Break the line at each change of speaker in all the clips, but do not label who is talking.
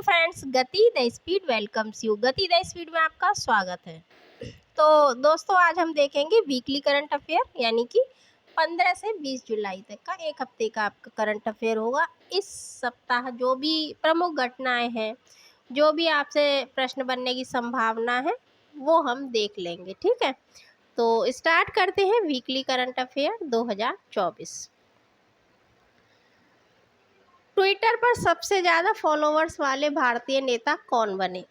Friends, गति the speed welcomes you. गति the speed में आपका स्वागत है। तो दोस्तों, आज हम देखेंगे वीकली करंट अफेयर, यानी कि 15 से 20 जुलाई तक का एक हफ्ते का आपका करंट अफेयर होगा। इस सप्ताह जो भी प्रमुख घटनाएं हैं, जो भी आपसे प्रश्न बनने की संभावना है, वो हम देख लेंगे। ठीक है, तो स्टार्ट करते हैं वीकली करंट अफेयर 2024। ट्विटर पर सबसे ज़्यादा फॉलोअर्स वाले भारतीय नेता कौन बने?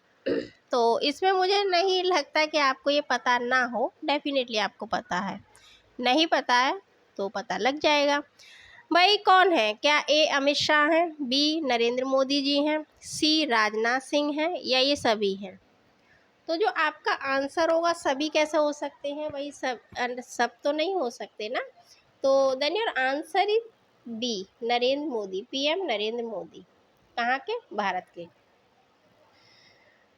तो इसमें मुझे नहीं लगता कि आपको ये पता ना हो। डेफिनेटली आपको पता है। नहीं पता है तो पता लग जाएगा। भाई कौन है? क्या ए अमित शाह हैं, बी नरेंद्र मोदी जी हैं, सी राजनाथ सिंह हैं, या ये सभी हैं? तो जो आपका आंसर होगा, सभी कैसे हो सकते हैं भाई? सब तो नहीं हो सकते ना। तो then your answer is B Narendra Modi, PM Narendra Modi. कहाँ के? भारत के।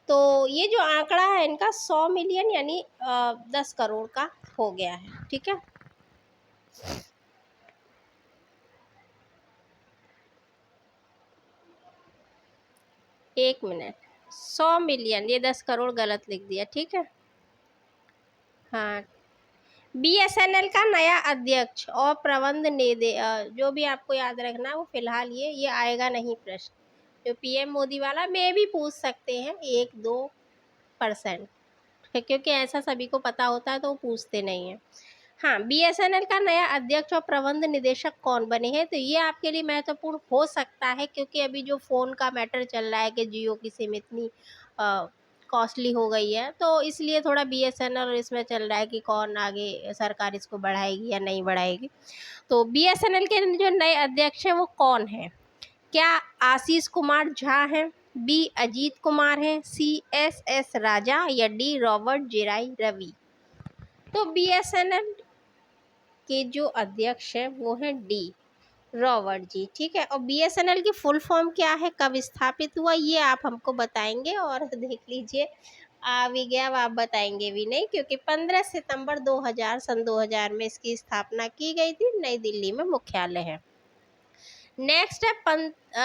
तो ये जो आंकड़ा है इनका 100 मिलियन यानी 10 करोड़ का हो गया है। ठीक है, एक मिनट। 100 मिलियन, ये 10 करोड़ गलत लिख दिया। ठीक है, हाँ। बीएसएनएल का नया अध्यक्ष और प्रबंध जो भी आपको याद रखना है वो फिलहाल ये आएगा नहीं प्रश्न। जो पीएम मोदी वाला में भी पूछ सकते हैं 1-2%, क्योंकि ऐसा सभी को पता होता है तो वो पूछते नहीं हैं। हाँ, बीएसएनएल का नया अध्यक्ष और प्रबंध निदेशक कौन बने हैं? तो ये आपके लिए महत्वपूर्ण हो सकता है, क्योंकि अभी जो फ़ोन का मैटर चल रहा है कि जियो की सिम इतनी कॉस्टली हो गई है, तो इसलिए थोड़ा बीएसएनएल और इसमें चल रहा है कि कौन आगे सरकार इसको बढ़ाएगी या नहीं बढ़ाएगी। तो बीएसएनएल के जो नए अध्यक्ष हैं वो कौन हैं? क्या आशीष कुमार झा हैं, बी अजीत कुमार हैं, सी एस राजा, या डी रॉबर्ट जेराई रवि? तो बीएसएनएल के जो अध्यक्ष हैं वो हैं डी रॉबर्ट जी। ठीक है, और बीएसएनएल की फुल फॉर्म क्या है, कब स्थापित हुआ, ये आप हमको बताएंगे। और देख लीजिए, आ भी गया, अब आप बताएंगे भी नहीं, क्योंकि 15 सितंबर 2000 में इसकी स्थापना की गई थी। नई दिल्ली में मुख्यालय है। नेक्स्ट है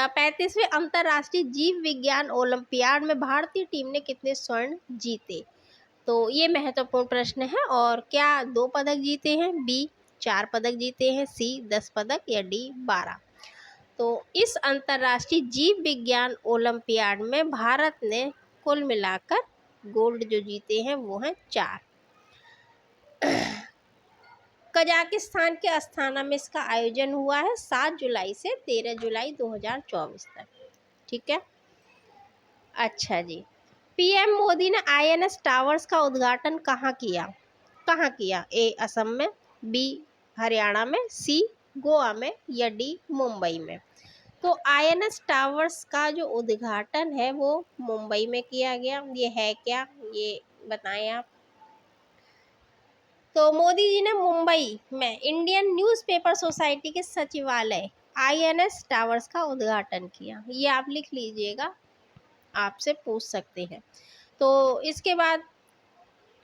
35वें अंतर्राष्ट्रीय जीव विज्ञान ओलंपियाड में भारतीय टीम ने कितने स्वर्ण जीते? तो ये महत्वपूर्ण प्रश्न है। और क्या 2 पदक जीते हैं, बी 4 पदक जीते हैं, सी 10 पदक, या डी 12? तो इस अंतर्राष्ट्रीय जीव विज्ञान ओलंपियाड में भारत ने कुल मिलाकर गोल्ड जो जीते हैं वो हैं 4। कजाकिस्तान के अस्ताना में इसका आयोजन हुआ है 7 जुलाई से 13 जुलाई 2024 तक। ठीक है, अच्छा जी। पीएम मोदी ने आईएनएस टावर्स का उद्घाटन कहाँ किया? कहाँ किया? ए असम में, बी हरियाणा में, सी गोवा में, या डी मुंबई में? तो आईएनएस टावर्स का जो उद्घाटन है वो मुंबई में किया गया। ये है क्या, ये बताएं आप। तो मोदी जी ने मुंबई में इंडियन न्यूज़पेपर सोसाइटी के सचिवालय आईएनएस टावर्स का उद्घाटन किया। ये आप लिख लीजिएगा, आपसे पूछ सकते हैं। तो इसके बाद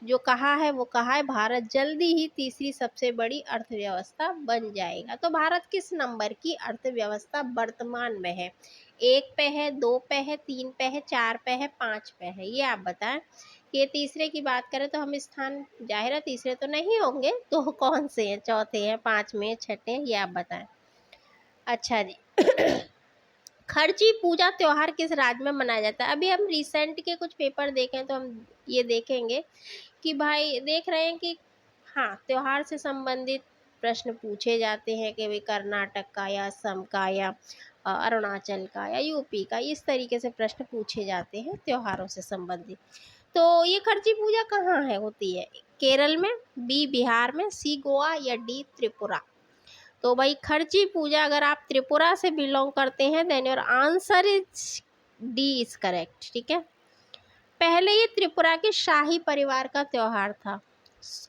जो कहा है वो कहा है, भारत जल्दी ही तीसरी सबसे बड़ी अर्थव्यवस्था बन जाएगा। तो भारत किस नंबर की अर्थव्यवस्था वर्तमान में है? 1 पे है, 2 पे है, 3 पे है, 4 पे है, 5 पे है? ये आप बताएं। कि तीसरे की बात करें तो हम स्थान जाहिर है तीसरे तो नहीं होंगे, तो कौन से हैं? चौथे हैं, 5वें, छठे हैं? ये आप बताएं। अच्छा जी। खर्ची पूजा त्योहार किस राज्य में मनाया जाता है? अभी हम रिसेंट के कुछ पेपर देखें तो हम ये देखेंगे कि भाई देख रहे हैं कि हाँ, त्योहार से संबंधित प्रश्न पूछे जाते हैं कि भाई कर्नाटक का या असम का या अरुणाचल का या यूपी का, इस तरीके से प्रश्न पूछे जाते हैं त्योहारों से संबंधित। तो ये खर्ची पूजा कहाँ है होती है? केरल में, बी बिहार में, सी गोवा, या डी त्रिपुरा? तो भाई खर्ची पूजा, अगर आप त्रिपुरा से बिलोंग करते हैं then your answer is D is correct. ठीक है, पहले ये त्रिपुरा के शाही परिवार का त्योहार था।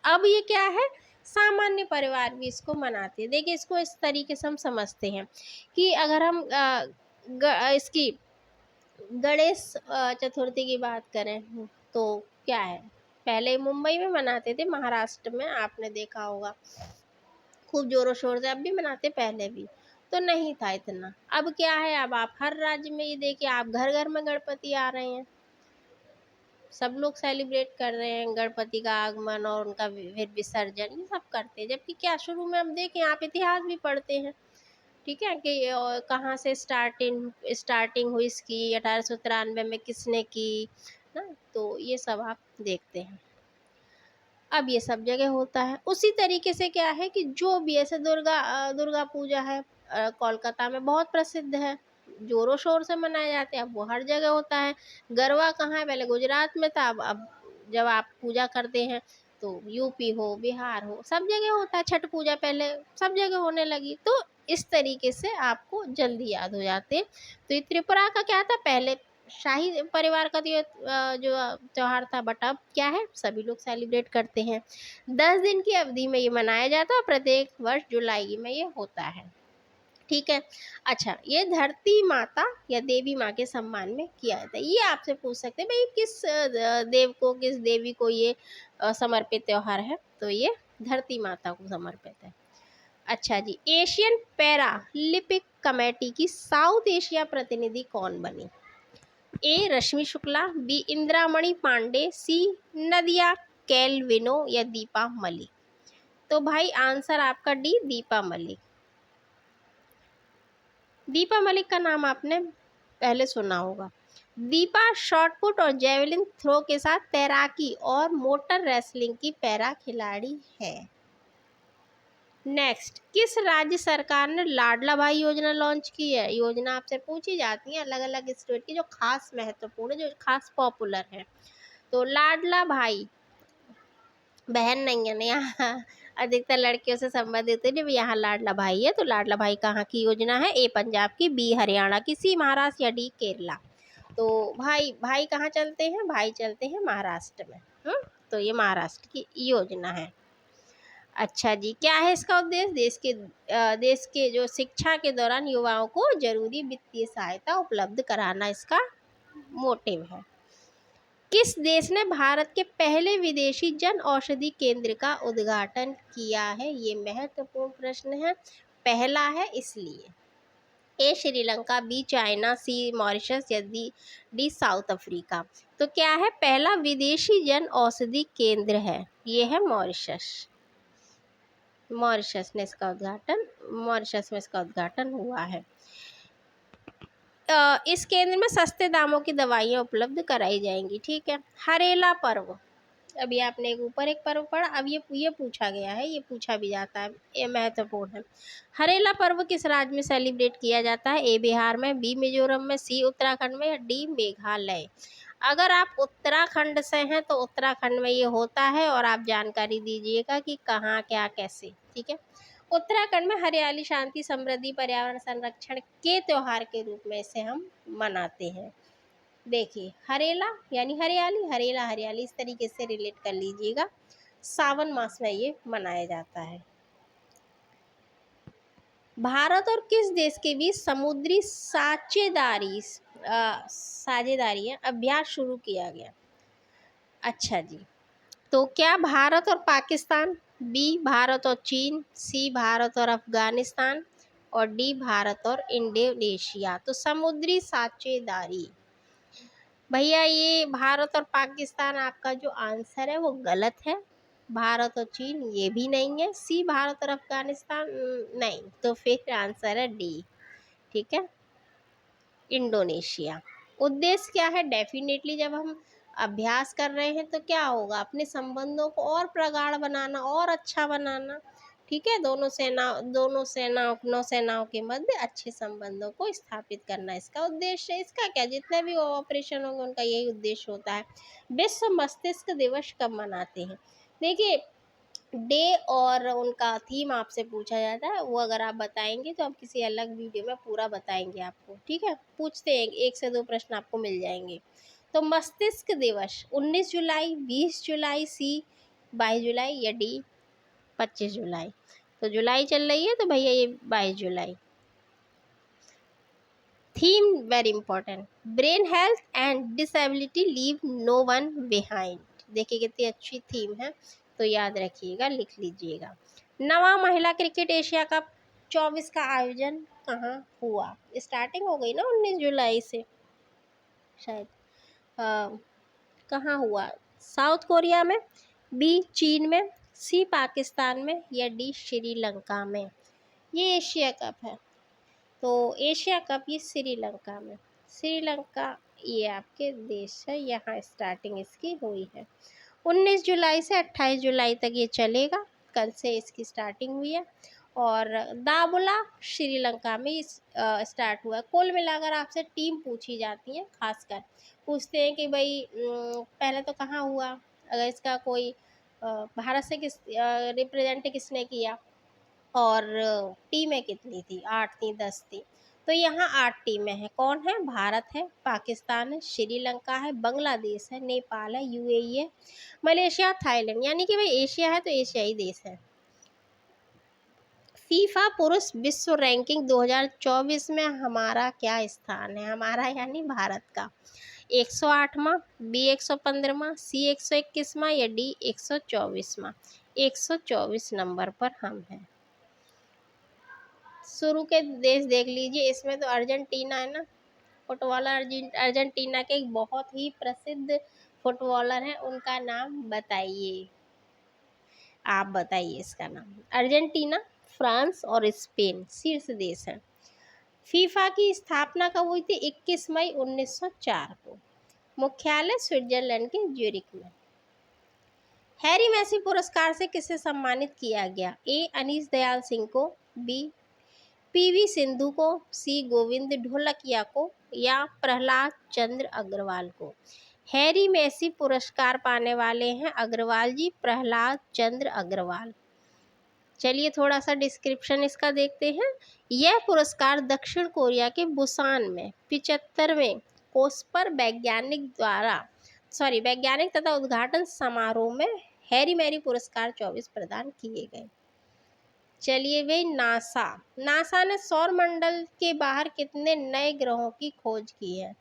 अब ये क्या है, सामान्य परिवार भी इसको मनाते हैं। देखिए, इसको इस तरीके से हम समझते हैं कि अगर हम इसकी गणेश चतुर्थी की बात करें तो क्या है, पहले मुंबई में मनाते थे, महाराष्ट्र में आपने देखा होगा खूब जोरों शोर से, अब भी मनाते, पहले भी। तो नहीं था इतना। अब क्या है, अब आप हर राज्य में ये देखिए, आप घर घर में गणपति आ रहे हैं, सब लोग सेलिब्रेट कर रहे हैं गणपति का आगमन और उनका फिर विसर्जन, ये सब करते हैं। जबकि क्या शुरू में हम देखें, आप इतिहास भी पढ़ते हैं, ठीक है, कि कहाँ से स्टार्टिंग हुई इसकी, 1893 में किसने की ना, तो ये सब आप देखते हैं। अब ये सब जगह होता है। उसी तरीके से क्या है कि जो भी ऐसे दुर्गा पूजा है, कोलकाता में बहुत प्रसिद्ध है, जोरों शोर से मनाया जाते हैं। अब वो हर जगह होता है। गरबा कहाँ है, पहले गुजरात में था, अब जब आप पूजा करते हैं तो यूपी हो, बिहार हो, सब जगह होता है। छठ पूजा पहले सब जगह होने लगी, तो इस तरीके से आपको जल्दी याद हो जाते हैं। तो ये त्रिपुरा का क्या था, पहले शाही परिवार का तो ये जो त्योहार था, बट अब क्या है, सभी लोग सेलिब्रेट करते हैं। 10 दिन की अवधि में ये मनाया जाता है, प्रत्येक वर्ष जुलाई में ये होता है, ठीक है। अच्छा, ये धरती माता या देवी माँ के सम्मान में किया जाता है। ये आपसे पूछ सकते हैं भाई किस देव को, किस देवी को ये समर्पित त्योहार है, तो ये धरती माता को समर्पित है। अच्छा जी, एशियन पैरालिम्पिक कमेटी की साउथ एशिया प्रतिनिधि कौन बनी? ए रश्मि शुक्ला, बी इंद्रामणि पांडे, सी नदिया कैलविनो या दीपा मलिक। तो भाई आंसर आपका डी, दीपा मलिक। दीपा मलिक का नाम आपने पहले सुना होगा। दीपा शॉटपुट और जेवलिन थ्रो के साथ तैराकी और मोटर रेसलिंग की पैरा खिलाड़ी है। नेक्स्ट, किस राज्य सरकार ने लाडला भाई योजना लॉन्च की है? योजना आपसे पूछी जाती है अलग अलग स्टेट की, जो खास महत्वपूर्ण है, जो खास पॉपुलर है। तो लाडला भाई, बहन नहीं है ना यहाँ, अधिकतर लड़कियों से संबंधित है, जब यहाँ लाडला भाई है तो लाडला भाई कहाँ की योजना है? ए पंजाब की, बी हरियाणा की, सी महाराष्ट्र या डी केरला। तो भाई भाई कहाँ चलते हैं? भाई चलते हैं महाराष्ट्र में। तो ये महाराष्ट्र की योजना है। अच्छा जी, क्या है इसका उद्देश्य? देश के जो शिक्षा के दौरान युवाओं को जरूरी वित्तीय सहायता उपलब्ध कराना इसका मोटिव है। किस देश ने भारत के पहले विदेशी जन औषधि केंद्र का उद्घाटन किया है? ये महत्वपूर्ण प्रश्न है, पहला है इसलिए। ए श्रीलंका, बी चाइना, सी मॉरिशस या डी साउथ अफ्रीका। तो क्या है, पहला विदेशी जन औषधि केंद्र है, ये है मॉरिशस। मॉरिशस में इसका उद्घाटन हुआ है। इस केंद्र में सस्ते दामों की दवाइयाँ उपलब्ध कराई जाएंगी, ठीक है। हरेला पर्व, अभी आपने ऊपर एक पर्व पढ़ा, अब ये पूछा गया है, ये पूछा भी जाता है, ये महत्वपूर्ण है। हरेला पर्व किस राज्य में सेलिब्रेट किया जाता है? ए बिहार में, बी मिजोरम में, सी उत्तराखंड में या डी मेघालय। अगर आप उत्तराखंड से हैं तो उत्तराखंड में ये होता है, और आप जानकारी दीजिएगा कि कहाँ क्या कैसे, ठीक है। उत्तराखंड में हरियाली, शांति, समृद्धि, पर्यावरण संरक्षण के त्योहार के रूप में इसे हम मनाते हैं। देखिए, हरेला यानी हरियाली, हरेला हरियाली, इस तरीके से रिलेट कर लीजिएगा। सावन मास में ये मनाया जाता है। भारत और किस देश के बीच समुद्री साझेदारी अभ्यास शुरू किया गया? अच्छा जी, तो क्या भारत और पाकिस्तान, बी भारत और चीन, सी भारत और अफगानिस्तान और डी भारत और इंडोनेशिया। तो समुद्री साझेदारी, भैया ये भारत और पाकिस्तान आपका जो आंसर है वो गलत है। भारत और चीन ये भी नहीं है। सी भारत और अफगानिस्तान नहीं, तो फिर आंसर है डी, ठीक है, इंडोनेशिया। उद्देश्य क्या है? डेफिनेटली जब हम अभ्यास कर रहे हैं तो क्या होगा, अपने संबंधों को और प्रगाढ़ बनाना और अच्छा बनाना, ठीक है। दोनों नौसेनाओं के मध्य अच्छे संबंधों को स्थापित करना इसका उद्देश्य है। इसका क्या, जितने भी ऑपरेशन होंगे उनका यही उद्देश्य होता है। विश्व मस्तिष्क दिवस कब मनाते हैं? देखिए, डे और उनका थीम आपसे पूछा जाता है, वो अगर आप बताएंगे तो हम किसी अलग वीडियो में पूरा बताएंगे आपको, ठीक है। पूछते हैं, 1 से 2 प्रश्न आपको मिल जाएंगे। तो मस्तिष्क दिवस 19 जुलाई, 20 जुलाई, सी 22 जुलाई या डी 25 जुलाई। तो जुलाई चल रही है तो भैया ये 22 जुलाई। Theme very important, brain health and disability leave no one behind. देखिए कितनी अच्छी थीम है, तो याद रखिएगा, लिख लीजिएगा। नवा महिला क्रिकेट एशिया कप 24 का आयोजन कहाँ हुआ? स्टार्टिंग हो गई ना 19 जुलाई से शायद। हाँ, कहाँ हुआ? साउथ कोरिया में, बी चीन में, सी पाकिस्तान में या डी श्रीलंका में? ये एशिया कप है, तो एशिया कप ये श्रीलंका में। श्रीलंका ये आपके देश है, यहाँ स्टार्टिंग इसकी हुई है। 19 जुलाई से 28 जुलाई तक ये चलेगा, कल से इसकी स्टार्टिंग हुई है। और दाबुला श्रीलंका में स्टार्ट हुआ है। कुल मिलाकर आपसे टीम पूछी जाती है, खासकर पूछते हैं कि भाई पहले तो कहाँ हुआ, अगर इसका कोई भारत से किस रिप्रेजेंट किसने किया, और टीमें कितनी थी, 8 थी 10 थी। तो यहाँ 8 टीमें हैं। कौन है? भारत है, पाकिस्तान है, श्रीलंका है, बांग्लादेश है, नेपाल है, यूएई है, मलेशिया, थाईलैंड। यानी कि भाई एशिया है तो एशियाई देश है। फीफा पुरुष विश्व रैंकिंग 2024 में हमारा क्या स्थान है? हमारा यानी भारत का 108वां, बी 115वां, सी 121वां या डी 124वां? 124 नंबर पर हम हैं। शुरू के देश देख लीजिए, इसमें तो अर्जेंटीना है ना, फुटबॉलर अर्जेंटीना के एक बहुत ही प्रसिद्ध फुटबॉलर हैं, उनका नाम बताइए, आप बताइए इसका नाम। अर्जेंटीना, फ्रांस और स्पेन शीर्ष देश हैं। फीफा की स्थापना कब हुई थी? 21 मई 1904 को। मुख्यालय स्विट्जरलैंड के ज्यूरिख में। हैरी मैसी पुरस्कार से किसे सम्मानित किया गया? ए अनीस दयाल सिंह को, बी पीवी सिंधु को, सी गोविंद ढोलकिया को या प्रहलाद चंद्र अग्रवाल को? हैरी मैसी पुरस्कार पाने वाले हैं अग्रवाल जी, प्रहलाद चंद्र अग्रवाल। चलिए थोड़ा सा डिस्क्रिप्शन इसका देखते हैं। यह पुरस्कार दक्षिण कोरिया के बुसान में 75वें कोस्पर वैज्ञानिक तथा उद्घाटन समारोह में हैरी मैरी पुरस्कार 24 प्रदान किए गए। चलिए भाई, नासा ने सौर मंडल के बाहर कितने नए ग्रहों की खोज की है?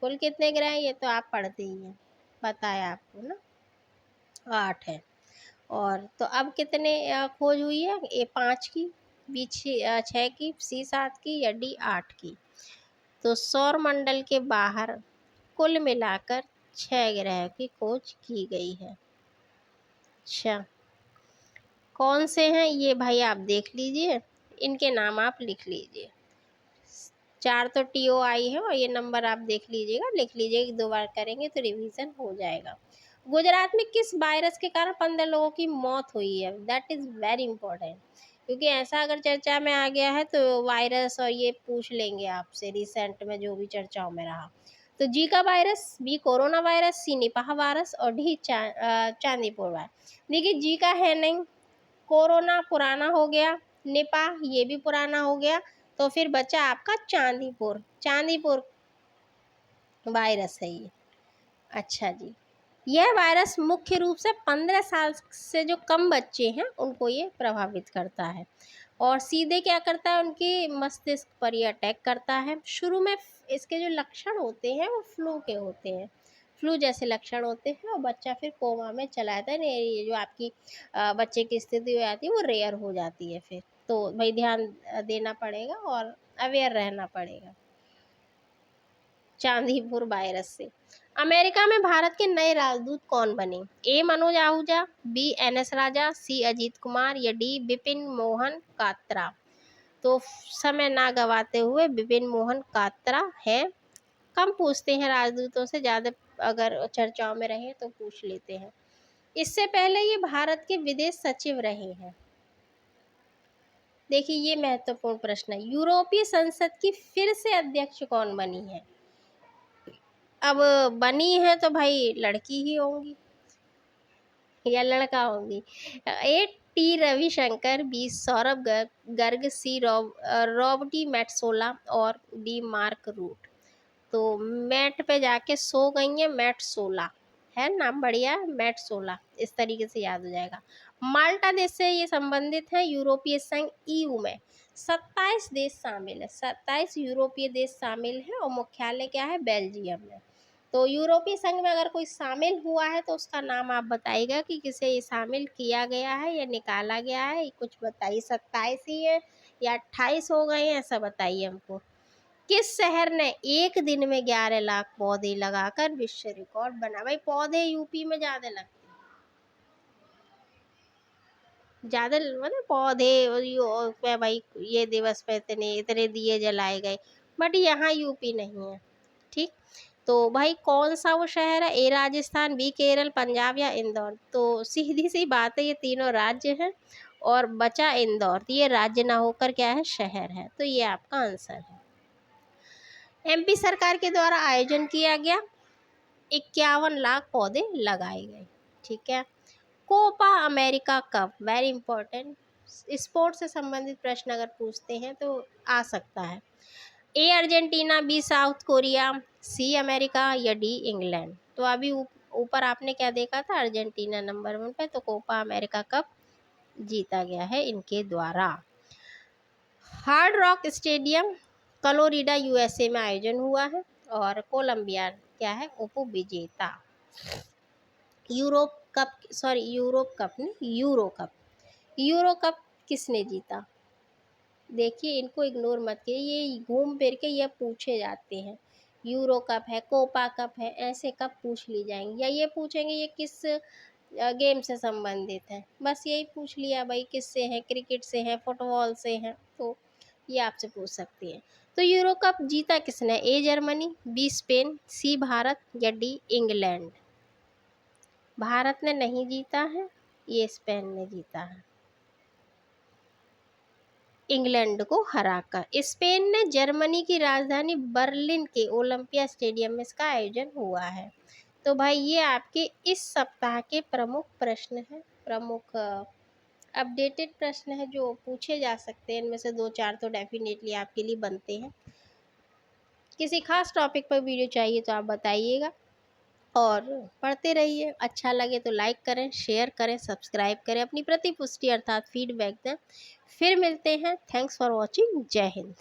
कुल कितने ग्रह हैं ये तो आप पढ़ते ही हैं, पता है आपको ना, 8 है। और तो अब कितने खोज हुई है? ए 5 की, बी 6 की, सी 7 की या डी 8 की? तो सौर मंडल के बाहर कुल मिलाकर 6 ग्रह की खोज की गई है। अच्छा, कौन से हैं ये भाई आप देख लीजिए, इनके नाम आप लिख लीजिए। 4 तो TOI है, और ये नंबर आप देख लीजिएगा, लिख लीजिएगा, 2 बार करेंगे तो रिवीजन हो जाएगा। गुजरात में किस वायरस के कारण 15 लोगों की मौत हुई है? दैट इज़ वेरी इंपॉर्टेंट, क्योंकि ऐसा अगर चर्चा में आ गया है तो वायरस और ये पूछ लेंगे आपसे, रिसेंट में जो भी चर्चाओं में रहा। तो Zika virus, B corona virus, C Nipah virus और डी चांदीपुर वायरस। देखिए जीका है नहीं, कोरोना पुराना हो गया, निपाह ये भी पुराना हो गया, तो फिर बचा आपका चांदीपुर वायरस है ये। अच्छा जी, यह वायरस मुख्य रूप से 15 साल से जो कम बच्चे हैं उनको ये प्रभावित करता है, और सीधे क्या करता है, उनके मस्तिष्क पर ये अटैक करता है। शुरू में इसके जो लक्षण होते हैं वो फ्लू के होते हैं, फ्लू जैसे लक्षण होते हैं, और बच्चा फिर कोमा में चला जाता है। ये जो आपकी बच्चे की स्थिति हो जाती है वो रेयर हो जाती है फिर। तो भाई ध्यान देना पड़ेगा और अवेयर रहना पड़ेगा चांदीपुर वायरस से। अमेरिका में भारत के नए राजदूत कौन बने? ए मनोज आहूजा, बी NS राजा, सी अजीत कुमार या डी बिपिन मोहन कात्रा? तो समय ना गवाते हुए बिपिन मोहन कात्रा है। कम पूछते हैं राजदूतों से, ज़्यादा अगर चर्चाओं में रहे तो पूछ लेते हैं। इससे पहले ये भारत के विदेश सचिव रहे हैं। देखिए ये महत्वपूर्ण प्रश्न है। यूरोपीय संसद की फिर से अध्यक्ष कौन बनी है? अब बनी है तो भाई लड़की ही होंगी या लड़का होंगी। A T Ravishankar, B Saurabh Garg, C Roberta Metsola और डी मार्क रूट? तो मैट पे जाके सो गई है, मेटसोला है नाम, बढ़िया, मेटसोला, इस तरीके से याद हो जाएगा। माल्टा देश से ये संबंधित है। यूरोपीय संघ EU में 27 देश शामिल है, 27 यूरोपीय देश शामिल है, और मुख्यालय क्या है? बेल्जियम में। तो यूरोपीय संघ में अगर कोई शामिल हुआ है तो उसका नाम आप बताइएगा कि किसे ये शामिल किया गया है या निकाला गया है, कुछ बताइए। 27 ही है या 28 हो गए हैं, ऐसा बताइए हमको। किस शहर ने एक दिन में 11 लाख पौधे लगाकर विश्व रिकॉर्ड बना? भाई पौधे यूपी में ज़्यादा लगते हैं, ज़्यादा मतलब पौधे और पे भाई ये दिवस पे इतने इतने दिए जलाए गए, बट यहाँ यूपी नहीं है। ठीक, तो भाई कौन सा वो शहर है? ए राजस्थान, बी केरल, पंजाब या इंदौर? तो सीधी सी बात है, ये तीनों राज्य हैं और बचा इंदौर, तो ये राज्य ना होकर क्या है, शहर है, तो ये आपका आंसर है। एमपी सरकार के द्वारा आयोजन किया गया 51 लाख पौधे लगाए गए। ठीक है। Copa America cup, very important, sports से संबंधित प्रश्न अगर पूछते हैं तो आ सकता है। A Argentina, B South Korea, C America या डी इंग्लैंड? तो अभी ऊपर आपने क्या देखा था, अर्जेंटीना नंबर 1 पे, तो कोपा अमेरिका कप जीता गया है इनके द्वारा। Hard rock stadium Florida USA में आयोजन हुआ है और कोलंबिया क्या है, उपविजेता। Europe cup, sorry Europe cup नहीं, यूरो कप, यूरो कप किसने जीता? देखिए इनको इग्नोर मत कीजिए, ये घूम फिर के ये पूछे जाते हैं। यूरो कप है, कोपा कप है, ऐसे कप पूछ ली जाएंगे, या ये पूछेंगे ये किस गेम से संबंधित है, बस यही पूछ लिया भाई किससे है, क्रिकेट से है, फुटबॉल से है, तो ये आपसे पूछ सकती है। तो यूरो कप जीता किसने? ए जर्मनी, बी स्पेन, सी भारत या डी इंग्लैंड? भारत ने नहीं जीता है, ये स्पेन ने जीता है इंग्लैंड को हराकर। स्पेन ने जर्मनी की राजधानी बर्लिन के ओलंपिया स्टेडियम में इसका आयोजन हुआ है। तो भाई ये आपके इस सप्ताह के प्रमुख प्रश्न हैं, प्रमुख अपडेटेड प्रश्न है जो पूछे जा सकते हैं, इनमें से 2-4 तो डेफिनेटली आपके लिए बनते हैं। किसी खास टॉपिक पर वीडियो चाहिए तो आप बताइएगा और पढ़ते रहिए। अच्छा लगे तो लाइक करें, शेयर करें, सब्सक्राइब करें, अपनी प्रतिपुष्टि अर्थात फीडबैक दें। फिर मिलते हैं। Thanks for watching. जय हिंद।